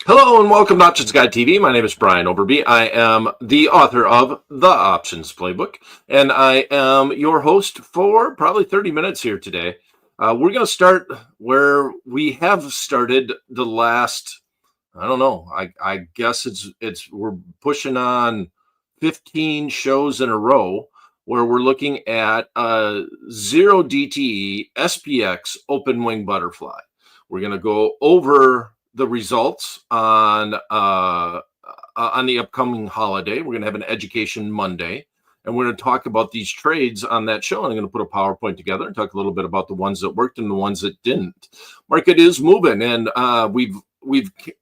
Hello and welcome to Options Guide TV. My name is Brian Overby. I am the author of The Options Playbook, and I am your host for probably 30 minutes here today. We're going to start where we have started the last, I don't know, I guess we're pushing on 15 shows in a row where we're looking at zero DTE SPX open wing butterfly. We're going to go over the results on the upcoming holiday. We're going to have an Education Monday, and we're going to talk about these trades on that show. And I'm going to put a PowerPoint together and talk a little bit about the ones that worked and the ones that didn't. Market is moving, and we've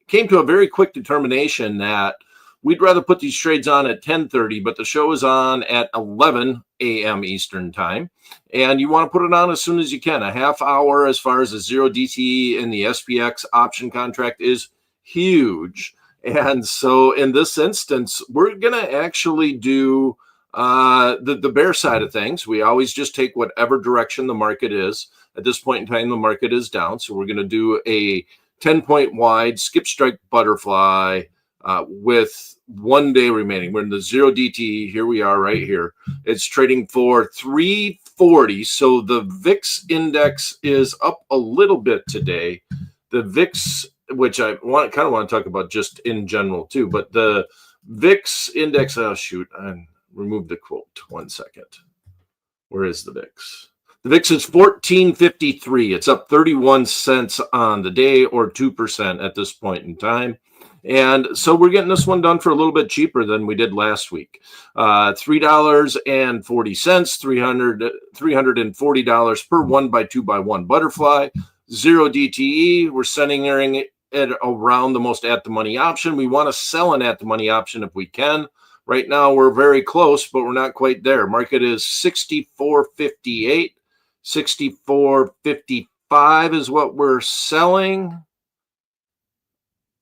came to a very quick determination that we'd rather put these trades on at 10:30, but the show is on at 11 a.m. Eastern time. And you want to put it on as soon as you can. A half hour as far as the zero DTE and the SPX option contract is huge. And so in this instance, we're going to actually do the bear side of things. We always just take whatever direction the market is. At this point in time, the market is down. So we're going to do a 10-point wide skip strike butterfly with 1 day remaining. We're in the zero DTE. Here we are right here. It's trading for 340. So the VIX index is up a little bit today. The VIX, which I kind of want to talk about just in general too, but the VIX index, oh shoot, I removed the quote. 1 second. Where is the VIX? The VIX is 1453. It's up 31 cents on the day, or 2% at this point in time. And so we're getting this one done for a little bit cheaper than we did last week. $3.40, $340 per 1x2x1 butterfly. Zero DTE. We're centering it around the most at the money option. We want to sell an at the money option if we can. Right now we're very close, but we're not quite there. Market is 64.58. 64.55 is what we're selling.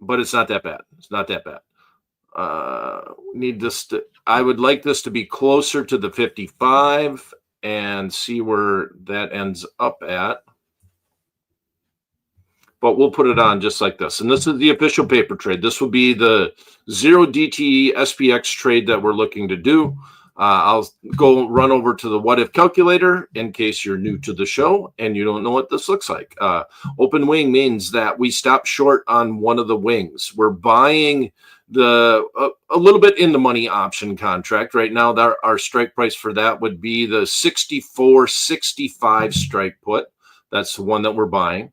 But it's not that bad. It's not that bad. Need this to, I would like this to be closer to the 55 and see where that ends up at. But we'll put it on just like this. And this is the official paper trade. This will be the zero DTE SPX trade that we're looking to do. I'll go run over to the what if calculator in case you're new to the show and you don't know what this looks like. Open wing means that we stop short on one of the wings. We're buying a little bit in the money option contract. Right now, our strike price for that would be the 64.65 strike put. That's the one that we're buying.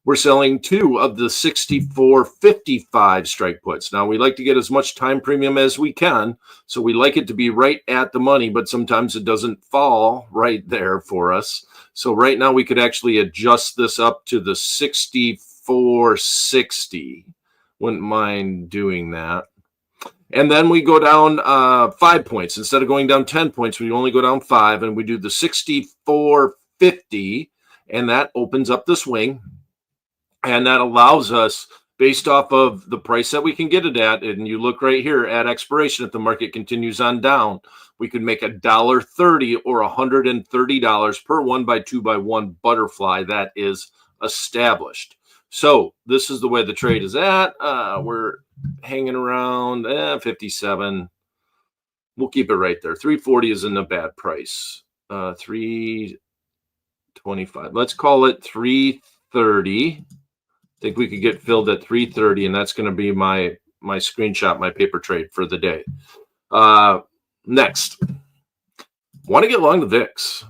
We're selling 2 of the 64.55 strike puts. Now, we like to get as much time premium as we can, so we like it to be right at the money, but sometimes it doesn't fall right there for us. So right now, we could actually adjust this up to the 64.60. Wouldn't mind doing that. And then we go down 5 points. Instead of going down 10 points, we only go down 5, and we do the 64.50, and that opens up this wing. And that allows us, based off of the price that we can get it at, and you look right here at expiration, if the market continues on down, we could make $1.30 or $130 per 1x2x1 butterfly that is established. So this is the way the trade is at. We're hanging around 57. We'll keep it right there. 340 isn't a bad price. 325. Let's call it 330. I think we could get filled at 330, and that's going to be my screenshot, my paper trade for the day. Next, want to get long the VIX.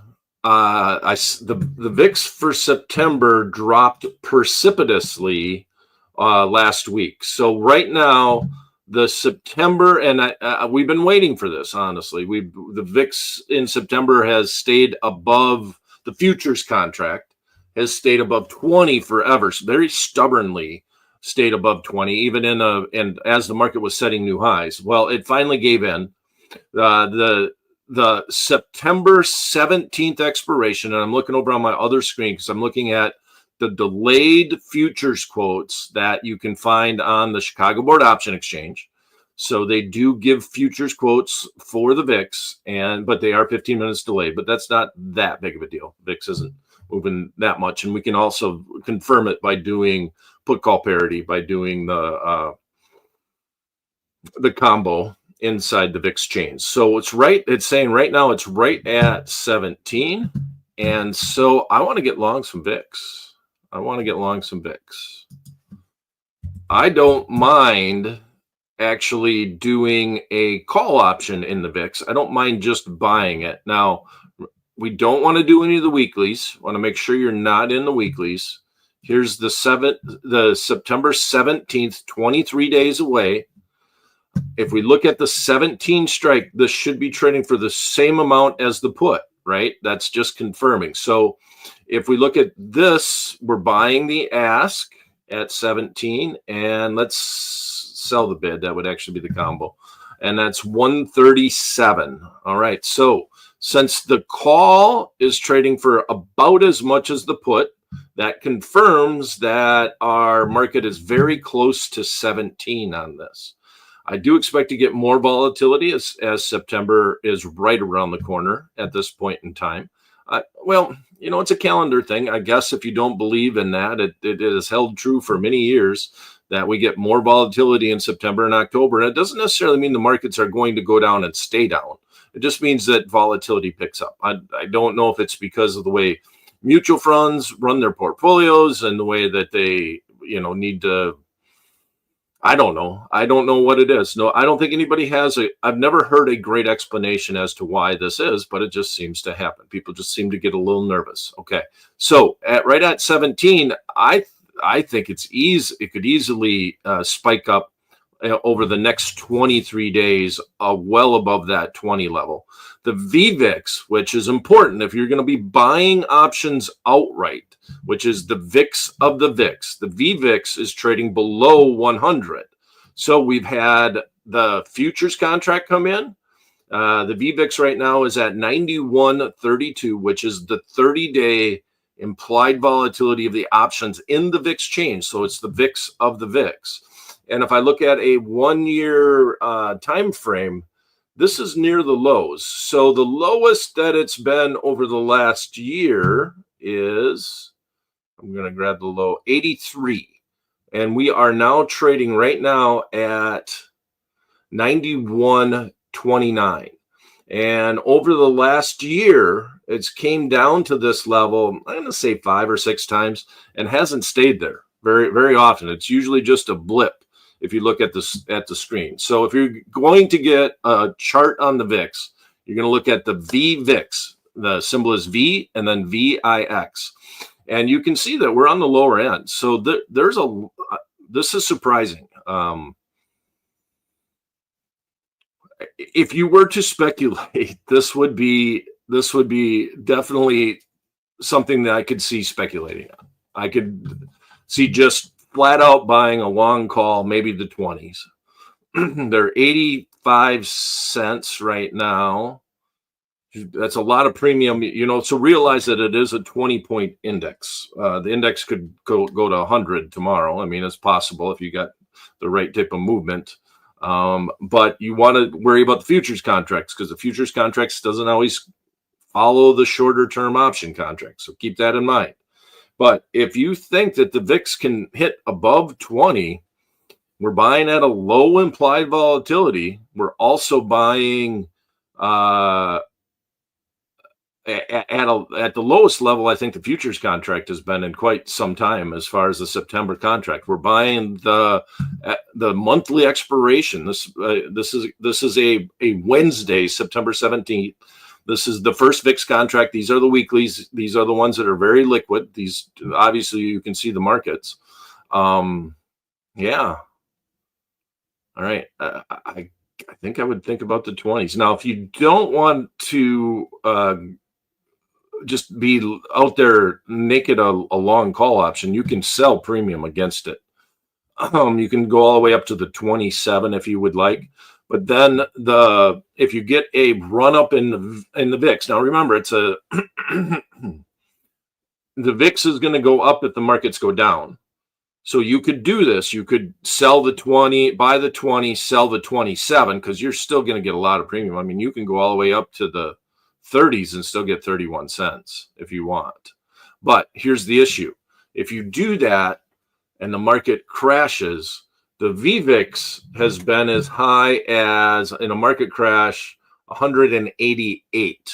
The VIX for September dropped precipitously last week. So right now, the September, and we've been waiting for this, honestly. The VIX in September has stayed above the futures contract. Has stayed above 20 forever, so very stubbornly stayed above 20, even and as the market was setting new highs. Well, it finally gave in. The September 17th expiration, and I'm looking over on my other screen because I'm looking at the delayed futures quotes that you can find on the Chicago Board Option Exchange. So they do give futures quotes for the VIX, but they are 15 minutes delayed, but that's not that big of a deal. VIX isn't moving that much, and we can also confirm it by doing put call parity, by doing the the combo inside the VIX change. So it's saying right now it's right at 17. And so I want to get long some VIX. I want to get long some VIX. I don't mind actually doing a call option in the VIX. I don't mind just buying it. Now, we don't want to do any of the weeklies. Want to make sure you're not in the weeklies. Here's the September 17th, 23 days away. If we look at the 17 strike, this should be trading for the same amount as the put, right? That's just confirming. So if we look at this, we're buying the ask at 17, and let's sell the bid. That would actually be the combo. And that's 137. All right. So since the call is trading for about as much as the put, that confirms that our market is very close to 17 on this. I do expect to get more volatility as September is right around the corner at this point in time. Well, it's a calendar thing. I guess if you don't believe in that, it has held true for many years that we get more volatility in September and October. And it doesn't necessarily mean the markets are going to go down and stay down. It just means that volatility picks up. I don't know if it's because of the way mutual funds run their portfolios and the way that they, need to. I don't know. I don't know what it is. No, I don't think anybody I've never heard a great explanation as to why this is, but it just seems to happen. People just seem to get a little nervous. Okay. So right at 17, I think it could easily spike up over the next 23 days, well above that 20 level. The VVIX, which is important if you're going to be buying options outright, which is the VIX of the VIX. The VVIX is trading below 100. So we've had the futures contract come in. The VVIX right now is at 91.32, which is the 30-day implied volatility of the options in the VIX change. So it's the VIX of the VIX. And if I look at a 1-year time frame, this is near the lows. So the lowest that it's been over the last year is, I'm going to grab the low, 83. And we are now trading right now at 91.29. And over the last year, it's came down to this level, I'm going to say 5 or 6 times, and hasn't stayed there very, very often. It's usually just a blip if you look at the screen. So if you're going to get a chart on the VIX, you're going to look at the VVIX. The symbol is V and then VIX. And you can see that we're on the lower end. So this is surprising. If you were to speculate, this would be definitely something that I could see speculating on. I could see just flat out buying a long call, maybe the 20s. They're 85 cents right now. That's a lot of premium, so realize that it is a 20-point index. The index could go to 100 tomorrow. I mean, it's possible if you got the right type of movement. But you want to worry about the futures contracts because the futures contracts doesn't always follow the shorter term option contracts. So keep that in mind. But if you think that the VIX can hit above 20, we're buying at a low implied volatility. We're also buying at the lowest level. I think the futures contract has been in quite some time as far as the September contract. We're buying the monthly expiration. This is a Wednesday, September 17th. This is the first VIX contract. These are the weeklies. These are the ones that are very liquid. These, obviously, you can see the markets. Yeah. All right. I think I would think about the 20s. Now, if you don't want to just be out there naked a long call option, you can sell premium against it. You can go all the way up to the 27 if you would like. But then if you get a run up in the VIX, now remember the VIX is going to go up if the markets go down. So you could do this. You could sell the 20, buy the 20, sell the 27 because you're still going to get a lot of premium. I mean, you can go all the way up to the 30s and still get 31 cents if you want. But here's the issue. If you do that and the market crashes, The VVIX has been as high as, in a market crash, 188.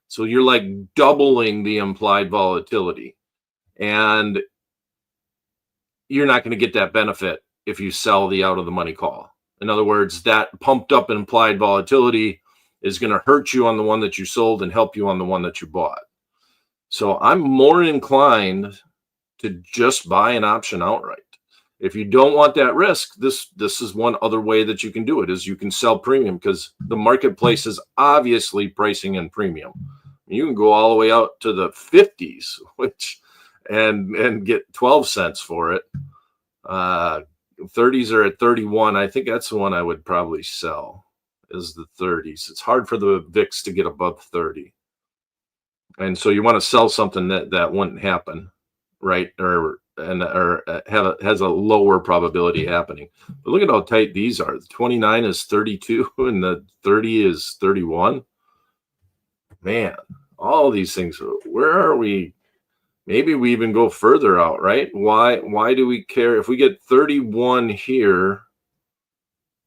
So you're like doubling the implied volatility. And you're not going to get that benefit if you sell the out of the money call. In other words, that pumped up implied volatility is going to hurt you on the one that you sold and help you on the one that you bought. So I'm more inclined to just buy an option outright. If you don't want that risk, this is one other way that you can do it, is you can sell premium, because the marketplace is obviously pricing in premium. You can go all the way out to the 50s, which and get 12 cents for it. 30s are at 31. I think that's the one I would probably sell, is the 30s. It's hard for the VIX to get above 30. And so you want to sell something that wouldn't happen, right? Or has a lower probability happening. But look at how tight these are. The 29 is 32 and the 30 is 31. Man, all these things. Where are we? Maybe we even go further out, right? Why do we care? If we get 31 here,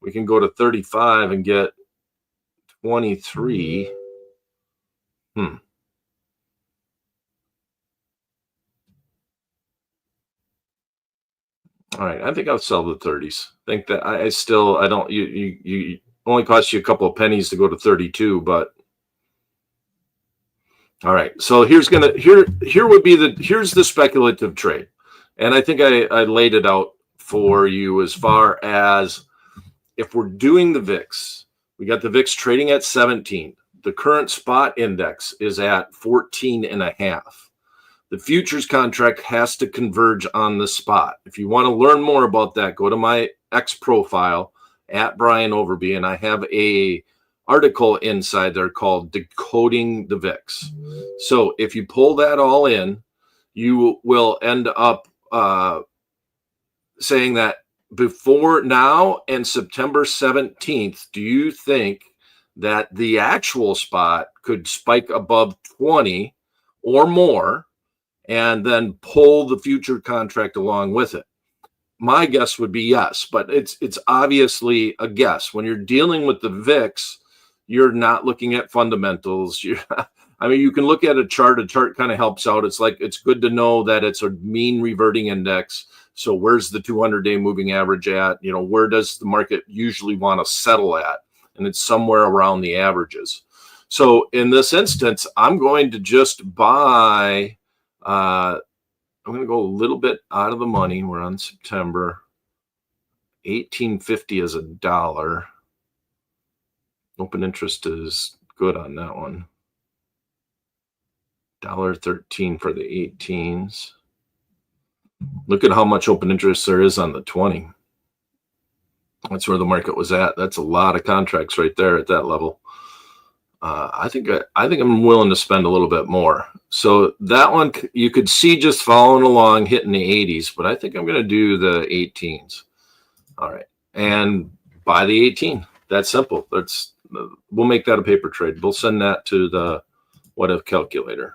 we can go to 35 and get 23. All right, I think I'll sell the 30s. I think that I don't, you only cost you a couple of pennies to go to 32, but all right. So here's the speculative trade. And I think I laid it out for you as far as, if we're doing the VIX, we got the VIX trading at 17. The current spot index is at 14.5. The futures contract has to converge on the spot. If you want to learn more about that, go to my X profile at Brian Overby, and I have a article inside there called Decoding the VIX. So if you pull that all in, you will end up saying that before now and September 17th, do you think that the actual spot could spike above 20 or more, and then pull the future contract along with it? My guess would be yes, but it's obviously a guess. When you're dealing with the VIX, you're not looking at fundamentals. I mean, you can look at a chart. A chart kind of helps out. It's like, it's good to know that it's a mean reverting index. So where's the 200-day moving average at? Where does the market usually want to settle at? And it's somewhere around the averages. So in this instance, I'm going to just buy. I'm going to go a little bit out of the money. We're on September. 18.50 is $1. Open interest is good on that one. $1.13 for the 18s. Look at how much open interest there is on the 20. That's where the market was at. That's a lot of contracts right there at that level. I think I'm willing to spend a little bit more. So that one you could see just following along, hitting the 80s, but I think I'm going to do the 18s. All right, and buy the 18. That's simple. We'll make that a paper trade. We'll send that to the what if calculator.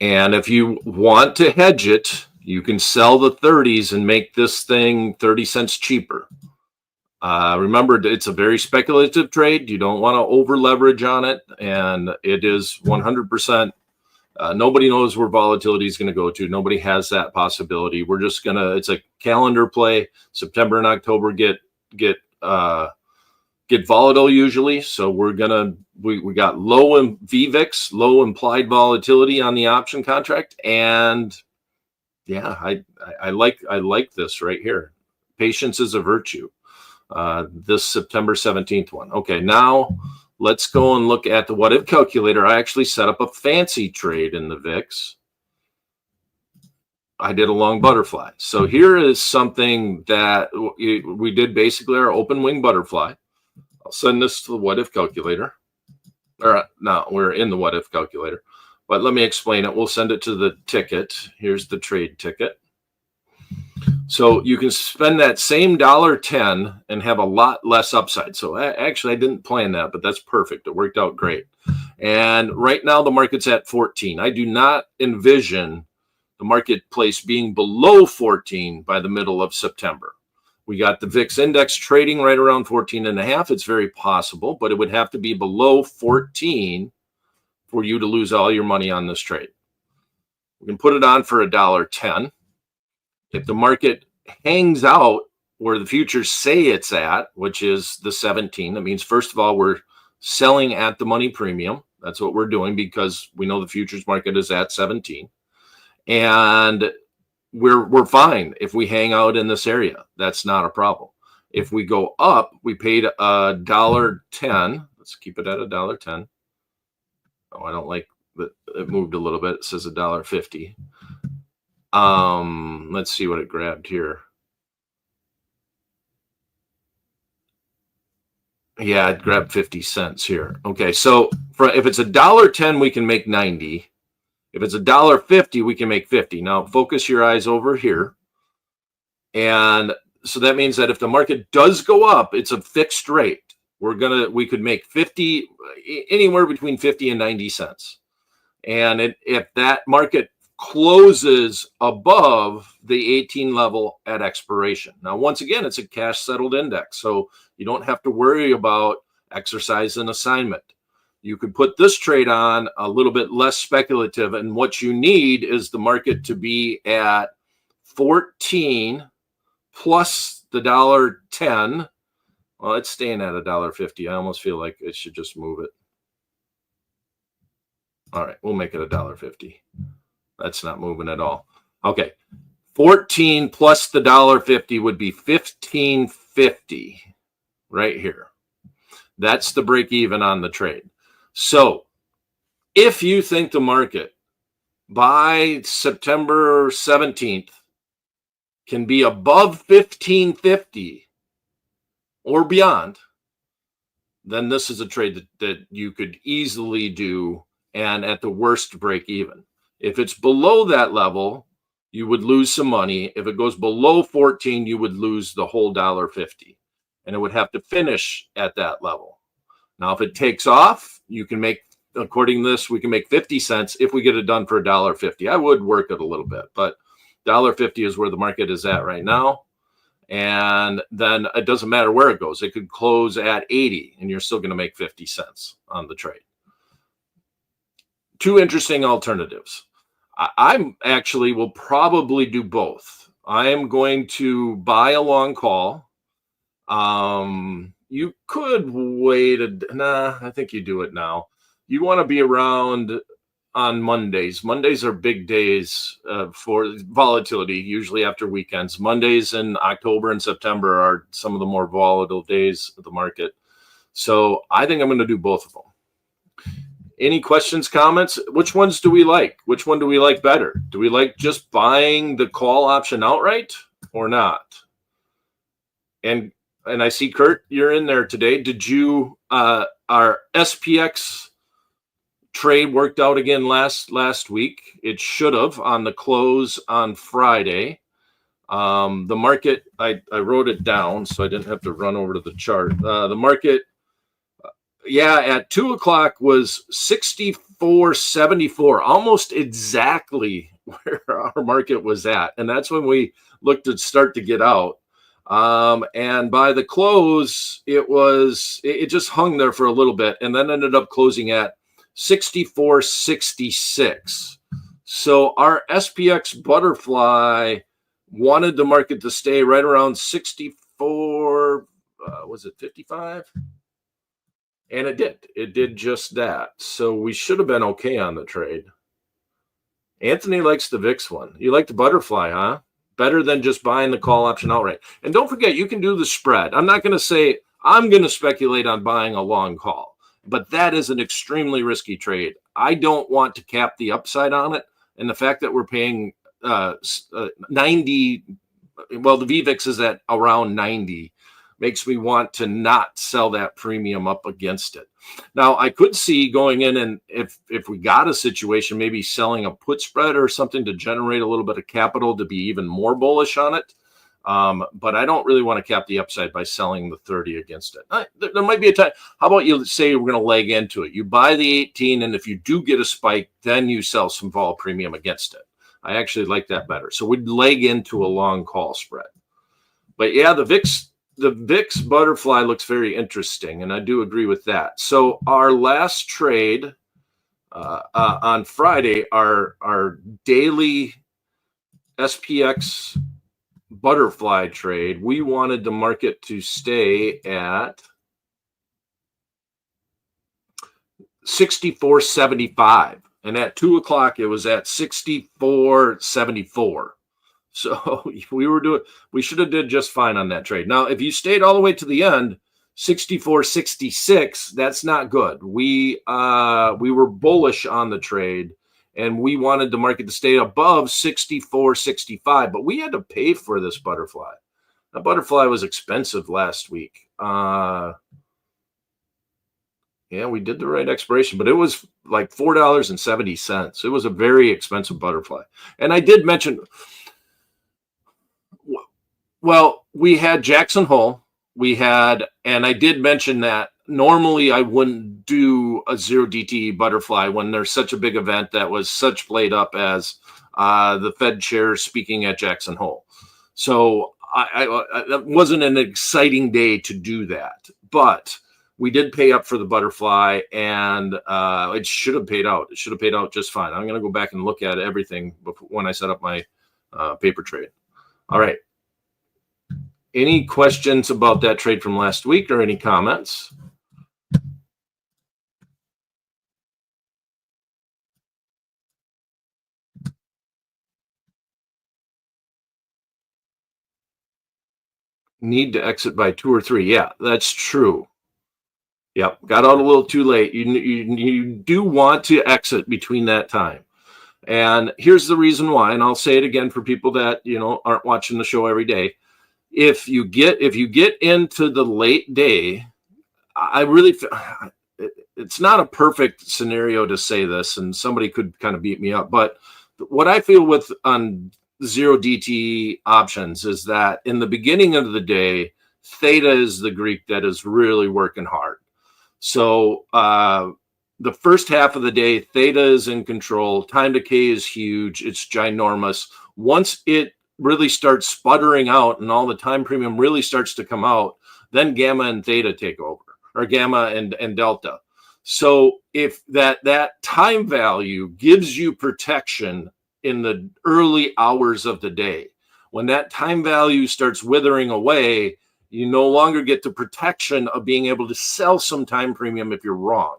And if you want to hedge it, you can sell the 30s and make this thing 30 cents cheaper. Remember, it's a very speculative trade. You don't want to over leverage on it. And it is 100%. Nobody knows where volatility is going to go to. Nobody has that possibility. We're just it's a calendar play. September and October get volatile usually. So we got low VVIX, low implied volatility on the option contract. And yeah, I like this right here. Patience is a virtue. This September 17th one. Okay, now let's go and look at the what if calculator. I actually set up a fancy trade in the VIX. I did a long butterfly. So here is something that we did, basically our open wing butterfly. I'll send this to the what if calculator. Or no, we're in the what if calculator. But let me explain it. We'll send it to the ticket. Here's the trade ticket. So you can spend that same $1.10 and have a lot less upside. So actually, I didn't plan that, but that's perfect. It worked out great. And right now, the market's at 14. I do not envision the marketplace being below 14 by the middle of September. We got the VIX index trading right around 14 and a half. It's very possible, but it would have to be below 14 for you to lose all your money on this trade. We can put it on for $1.10. If the market hangs out where the futures say it's at, which is the 17, that means, first of all, we're selling at the money premium. That's what we're doing because we know the futures market is at 17. And we're fine if we hang out in this area. That's not a problem. If we go up, we paid $1.10. Let's keep it at $1.10. Oh, I don't like that. It moved a little bit. It says $1.50. Let's see what it grabbed here. Yeah, it grabbed 50 cents here. Okay, so if it's $1.10, we can make 90. If it's $1.50, we can make 50. Now, focus your eyes over here. And so that means that if the market does go up, it's a fixed rate. We could make 50, anywhere between 50 and 90 cents. And if that market closes above the 18 level at expiration. Now, once again, it's a cash settled index, so you don't have to worry about exercise and assignment. You could put this trade on a little bit less speculative, and what you need is the market to be at 14 plus the $1.10. Well, it's staying at $1.50. I almost feel like it should just move it. All right, we'll make it $1.50. That's not moving at all. Okay, 14 plus the $1.50 would be $15.50 right here. That's the break even on the trade. So if you think the market by September 17th can be above $15.50 or beyond, then this is a trade that you could easily do, and at the worst break even. If it's below that level, you would lose some money. If it goes below 14, you would lose the whole $1.50, and it would have to finish at that level. Now, if it takes off, you can make, according to this, we can make 50 cents if we get it done for $1.50. I would work it a little bit, but $1.50 is where the market is at right now. And then it doesn't matter where it goes. It could close at 80, and you're still going to make 50 cents on the trade. Two interesting alternatives. I actually will probably do both. I am going to buy a long call. You could wait. I think you do it now. You want to be around on Mondays. Mondays are big days for volatility, usually after weekends. Mondays in October and September are some of the more volatile days of the market. So I think I'm going to do both of them. Any questions, comments? Which ones do we like? Which one do we like better? Do we like just buying the call option outright or not? And I see, Kurt, you're in there today. Did you, our SPX trade worked out again last week? It should have on the close on Friday. The market, I wrote it down so I didn't have to run over to the chart. The market, at 2 o'clock was 64.74, almost exactly where our market was at. And that's when we looked to start to get out. And by the close, it just hung there for a little bit and then ended up closing at 64.66. So our SPX butterfly wanted the market to stay right around 64, was it 55? And it did. It did just that. So we should have been okay on the trade. Anthony likes the VIX one. You like the butterfly, huh? Better than just buying the call option outright. And don't forget, you can do the spread. I'm not going to say I'm going to speculate on buying a long call, but that is an extremely risky trade. I don't want to cap the upside on it. And the fact that we're paying 90, well, the VVIX is at around 90, makes me want to not sell that premium up against it. Now, I could see going in and if we got a situation, maybe selling a put spread or something to generate a little bit of capital to be even more bullish on it. But I don't really want to cap the upside by selling the 30 against it. There might be a time. How about you say we're going to leg into it? You buy the 18, and if you do get a spike, then you sell some vol premium against it. I actually like that better. So we'd leg into a long call spread. But yeah, the VIX butterfly looks very interesting, and I do agree with that. So our last trade on Friday, our daily SPX butterfly trade, we wanted the market to stay at 64.75, and at 2 o'clock it was at 64.74. So we should have did just fine on that trade. Now, if you stayed all the way to the end, 64.66, that's not good. We were bullish on the trade, and we wanted the market to stay above 64.65, but we had to pay for this butterfly. That butterfly was expensive last week. Yeah, we did the right expiration, but it was like $4.70. It was a very expensive butterfly. And I did mention, well, we had Jackson Hole. And I did mention that normally I wouldn't do a 0DTE butterfly when there's such a big event that was such played up as the Fed chair speaking at Jackson Hole. So that wasn't an exciting day to do that, but we did pay up for the butterfly, and it should have paid out. It should have paid out just fine. I'm going to go back and look at everything when I set up my paper trade. All right. Any questions about that trade from last week or any comments? Need to exit by 2 or 3. Yeah, that's true. Yep, got out a little too late. You do want to exit between that time. And here's the reason why, and I'll say it again for people that, aren't watching the show every day. If you get into the late day, I really it's not a perfect scenario to say this, and somebody could kind of beat me up, but what I feel with on 0DTE options is that in the beginning of the day, theta is the Greek that is really working hard. So the first half of the day, theta is in control. Time decay is huge. It's ginormous. Once it really starts sputtering out and all the time premium really starts to come out, then gamma and theta take over, or gamma and delta. So if that time value gives you protection in the early hours of the day, when that time value starts withering away, you no longer get the protection of being able to sell some time premium if you're wrong.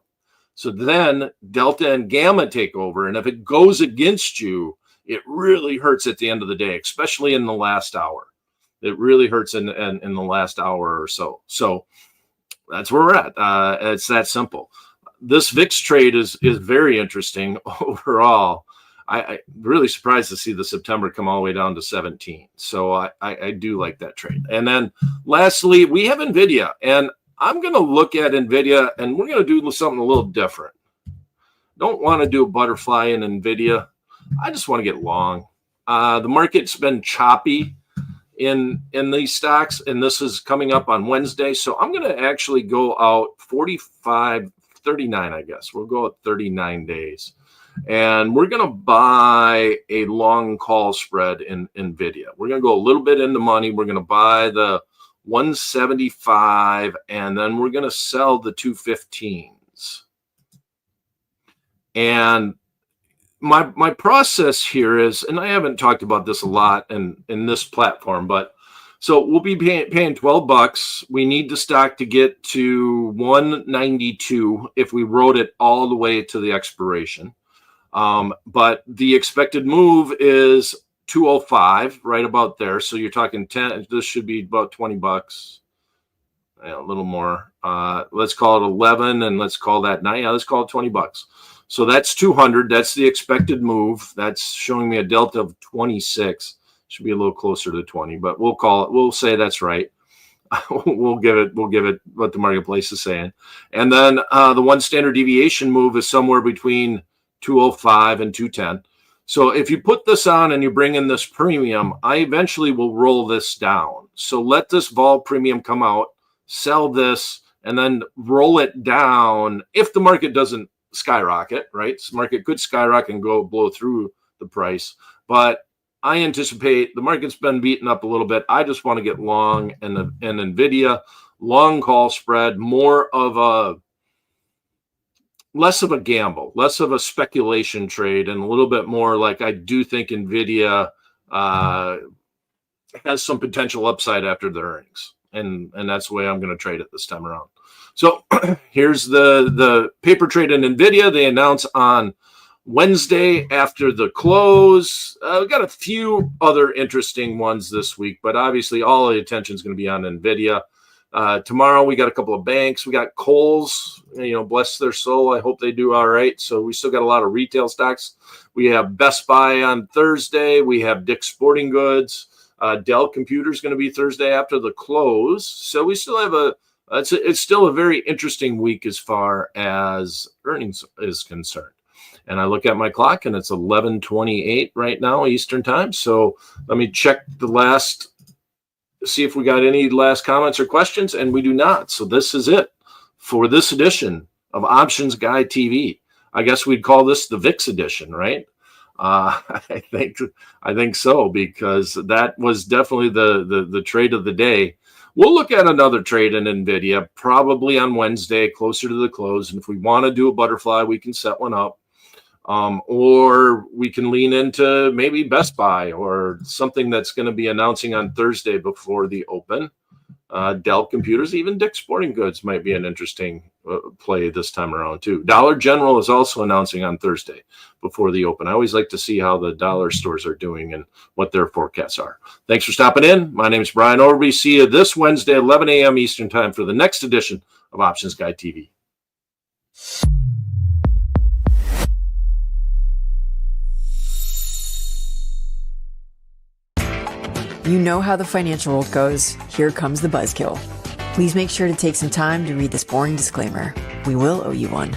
So then delta and gamma take over. And if it goes against you, it really hurts at the end of the day, especially in the last hour. It really hurts in the last hour or so. So that's where we're at. It's that simple. This VIX trade is very interesting overall. I'm really surprised to see the September come all the way down to 17. So I do like that trade. And then lastly, we have NVIDIA. And I'm going to look at NVIDIA, and we're going to do something a little different. Don't want to do a butterfly in NVIDIA. I just want to get long. The market's been choppy in these stocks, and this is coming up on Wednesday. So I'm going to actually go out 39, I guess. We'll go at 39 days. And we're going to buy a long call spread in NVIDIA. We're going to go a little bit in the money. We're going to buy the 175, and then we're going to sell the 215s. And my process here is, and I haven't talked about this a lot in this platform, but so we'll be paying $12. We need the stock to get to 192 if we rode it all the way to the expiration. But the expected move is 205, right about there. So you're talking 10. This should be about $20. A little more. Let's call it 11, and let's call that 9. Yeah, let's call it $20. So that's 200. That's the expected move. That's showing me a delta of 26. Should be a little closer to 20, but we'll say that's right. we'll give it what the marketplace is saying. And then the one standard deviation move is somewhere between 205 and 210. So if you put this on and you bring in this premium, I eventually will roll this down. So let this vol premium come out, sell this, and then roll it down if the market doesn't skyrocket, right? The market could skyrocket and blow through the price. but I anticipate the market's been beaten up a little bit. I just want to get long and NVIDIA, long call spread, less of a gamble, less of a speculation trade, and a little bit more like I do think NVIDIA has some potential upside after the earnings. And that's the way I'm going to trade it this time around. So here's the paper trade in NVIDIA. They announce on Wednesday after the close. We got a few other interesting ones this week, but obviously all the attention is going to be on NVIDIA. Tomorrow we got a couple of banks. We got Kohl's, bless their soul. I hope they do all right. So we still got a lot of retail stocks. We have Best Buy on Thursday. We have Dick's Sporting Goods. Dell Computer's going to be Thursday after the close. So we still have it's still a very interesting week as far as earnings is concerned. And I look at my clock and it's 11:28 right now Eastern time. So let me check see if we got any last comments or questions, and we do not. So this is it for this edition of Options Guy TV. I guess we'd call this the VIX edition, right? I think so, because that was definitely the trade of the day. We'll look at another trade in NVIDIA probably on Wednesday, closer to the close. And if we want to do a butterfly, we can set one up. Or we can lean into maybe Best Buy or something that's going to be announcing on Thursday before the open. Dell Computers, even Dick's Sporting Goods might be an interesting play this time around too. Dollar General is also announcing on Thursday before the open. I always like to see how the dollar stores are doing and what their forecasts are. Thanks for stopping in. My name is Brian Overby. See you this Wednesday, 11 a.m. Eastern time for the next edition of Options Guy TV. You know how the financial world goes. Here comes the buzzkill. Please make sure to take some time to read this boring disclaimer. We will owe you one.